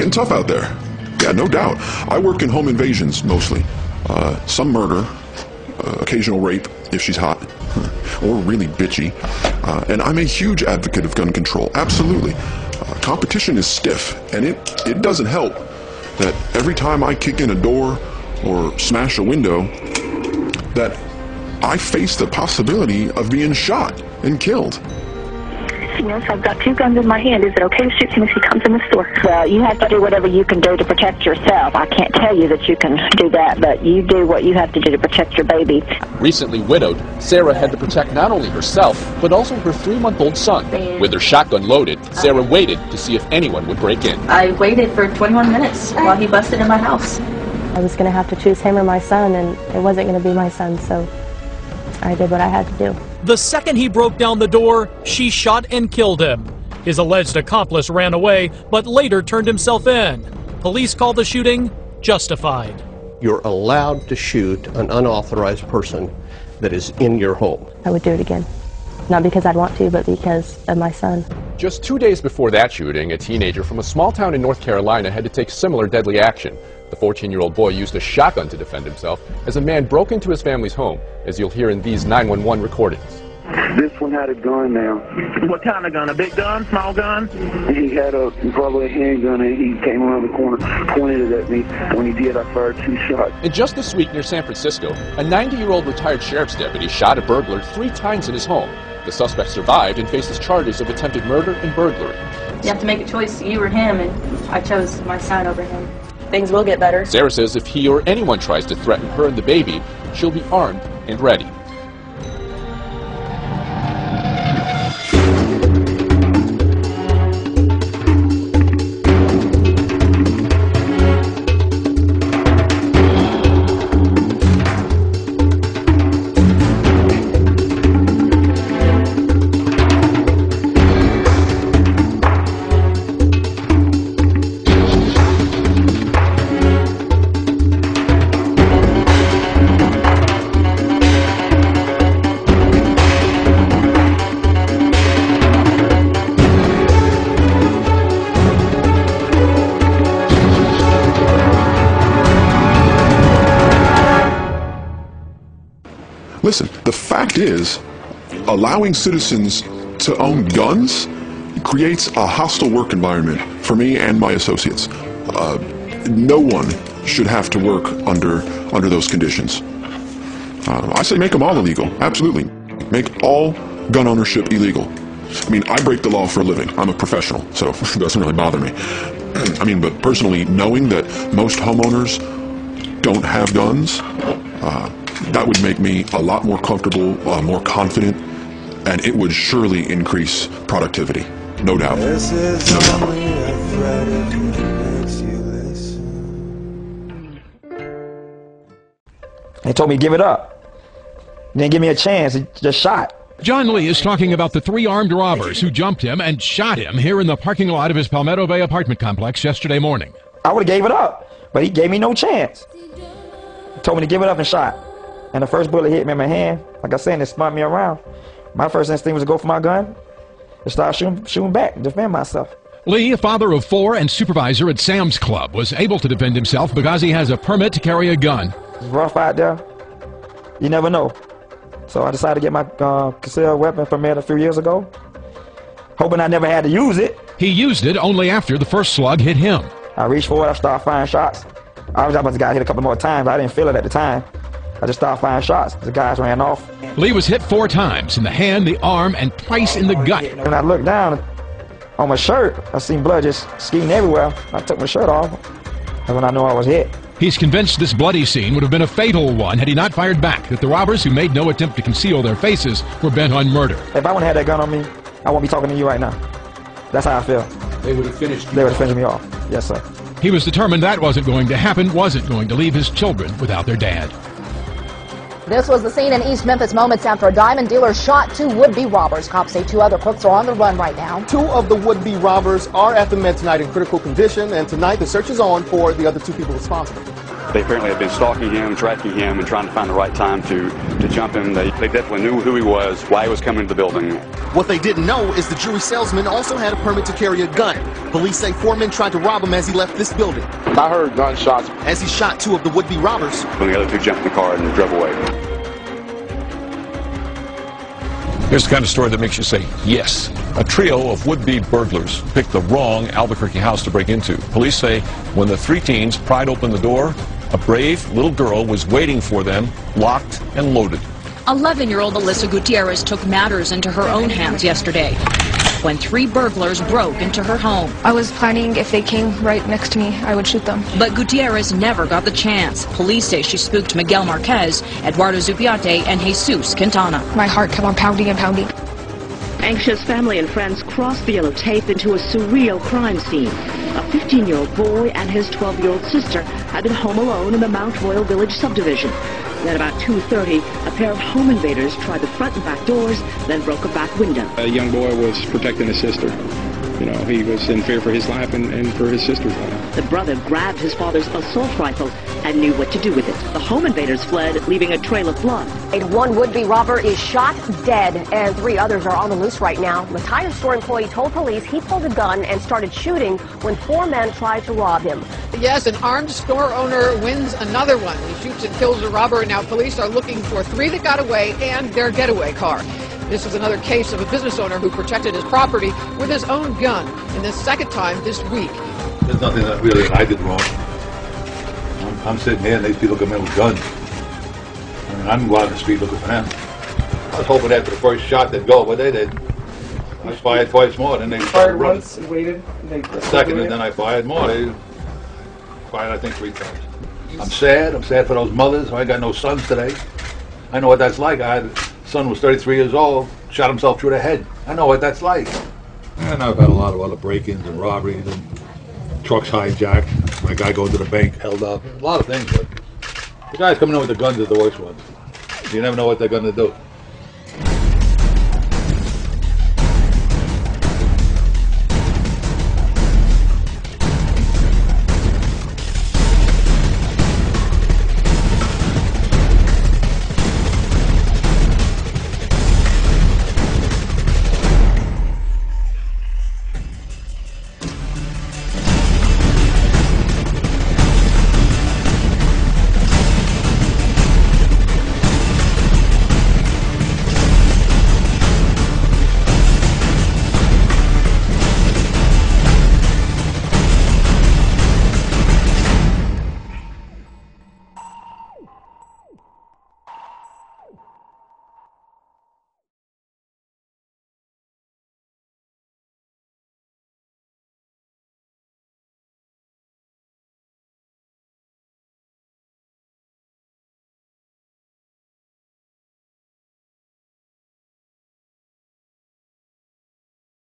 getting tough out there. Yeah, no doubt. I work in home invasions mostly. Some murder, occasional rape if she's hot, or really bitchy. And I'm a huge advocate of gun control, absolutely. Competition is stiff, and it doesn't help that every time I kick in a door or smash a window, that I face the possibility of being shot and killed. Yes, I've got 2 guns in my hand. Is it okay to shoot him if he comes in the store? Well, you have to do whatever you can do to protect yourself. I can't tell you that you can do that, but you do what you have to do to protect your baby. Recently widowed, Sarah had to protect not only herself, but also her 3-month-old son. With her shotgun loaded, Sarah waited to see if anyone would break in. I waited for 21 minutes while he busted in my house. I was going to have to choose him or my son, and it wasn't going to be my son, so I did what I had to do. The second he broke down the door, she shot and killed him. His alleged accomplice ran away, but later turned himself in. Police call the shooting justified. You're allowed to shoot an unauthorized person that is in your home. I would do it again. Not because I'd want to, but because of my son. Just 2 days before that shooting, a teenager from a small town in North Carolina had to take similar deadly action. The 14-year-old boy used a shotgun to defend himself as a man broke into his family's home, as you'll hear in these 911 recordings. This one had a gun now. What kind of gun? A big gun? Small gun? He had probably a handgun, and he came around the corner, pointed it at me. When he did, I fired 2 shots. And just this week near San Francisco, a 90-year-old retired sheriff's deputy shot a burglar 3 times in his home. The suspect survived and faces charges of attempted murder and burglary. You have to make a choice, you or him, and I chose my son over him. Things will get better. Sarah says if he or anyone tries to threaten her and the baby, she'll be armed and ready. Listen, the fact is, allowing citizens to own guns creates a hostile work environment for me and my associates. No one should have to work under those conditions. I say make them all illegal, absolutely. Make all gun ownership illegal. I mean, I break the law for a living. I'm a professional, so it doesn't really bother me. I mean, but personally, knowing that most homeowners don't have guns, that would make me a lot more comfortable, more confident, and it would surely increase productivity. No doubt. No doubt. They told me to give it up. Didn't give me a chance, just shot. John Lee is talking about the 3 armed robbers who jumped him and shot him here in the parking lot of his Palmetto Bay apartment complex yesterday morning. I would have gave it up, but he gave me no chance. He told me to give it up and shot. And the first bullet hit me in my hand. Like I said, it spun me around. My first instinct was to go for my gun and start shooting back, defend myself. Lee, a father of 4 and supervisor at Sam's Club, was able to defend himself because he has a permit to carry a gun. It's rough out there. You never know. So I decided to get my concealed weapon permit a few years ago, hoping I never had to use it. He used it only after the first slug hit him. I reached for it, I started firing shots. I was about to get hit a couple more times, but I didn't feel it at the time. I just started firing shots. The guys ran off. Lee was hit 4 times in the hand, the arm, and twice in the gut. When I looked down on my shirt, I seen blood just skiing everywhere. I took my shirt off, and when I knew I was hit. He's convinced this bloody scene would have been a fatal one had he not fired back, that the robbers, who made no attempt to conceal their faces, were bent on murder. If I wouldn't have had that gun on me, I won't be talking to you right now. That's how I feel. They would have finished you. They would have finished me off. Yes, sir. He was determined that wasn't going to happen, wasn't going to leave his children without their dad. This was the scene in East Memphis moments after a diamond dealer shot 2 would-be robbers. Cops say 2 other crooks are on the run right now. 2 of the would-be robbers are at the Med tonight in critical condition, and tonight the search is on for the other 2 people responsible. They apparently had been stalking him, tracking him, and trying to find the right time to jump him. They definitely knew who he was, why he was coming to the building. What they didn't know is the jewelry salesman also had a permit to carry a gun. Police say 4 men tried to rob him as he left this building. I heard gunshots. As he shot 2 of the would-be robbers. When the other 2 jumped in the car and drove away. Here's the kind of story that makes you say, yes. A trio of would-be burglars picked the wrong Albuquerque house to break into. Police say when the 3 teens pried open the door, a brave little girl was waiting for them, locked and loaded. 11-year-old Alyssa Gutierrez took matters into her own hands yesterday when 3 burglars broke into her home. I was planning if they came right next to me, I would shoot them. But Gutierrez never got the chance. Police say she spooked Miguel Marquez, Eduardo Zupiate, and Jesus Quintana. My heart kept on pounding and pounding. Anxious family and friends crossed the yellow tape into a surreal crime scene. A 15-year-old boy and his 12-year-old sister had been home alone in the Mount Royal Village subdivision. Then about 2:30, a pair of home invaders tried the front and back doors, then broke a back window. A young boy was protecting his sister. You know, he was in fear for his life and for his sister's life. The brother grabbed his father's assault rifle and knew what to do with it. The home invaders fled, leaving a trail of blood. One would-be robber is shot dead, and 3 others are on the loose right now. The tire store employee told police he pulled a gun and started shooting when 4 men tried to rob him. Yes, an armed store owner wins another one. He shoots and kills a robber, and now police are looking for 3 that got away and their getaway car. This is another case of a business owner who protected his property with his own gun, and the second time this week. There's nothing that really I did wrong. I'm sitting here and these people come in with guns. I mean, I'm going out on the street looking for them. I was hoping after the first shot they'd go, but they did. I fired twice more, then they fired once and waited. The second, and then I fired more. They fired, I think, 3 times. I'm sad. I'm sad for those mothers. I ain't got no sons today. I know what that's like. Son was 33 years old, shot himself through the head. I know what that's like. And I've had a lot of other break-ins and robberies and trucks hijacked. My guy going to the bank held up. A lot of things, but the guys coming in with the guns are the worst ones. You never know what they're going to do.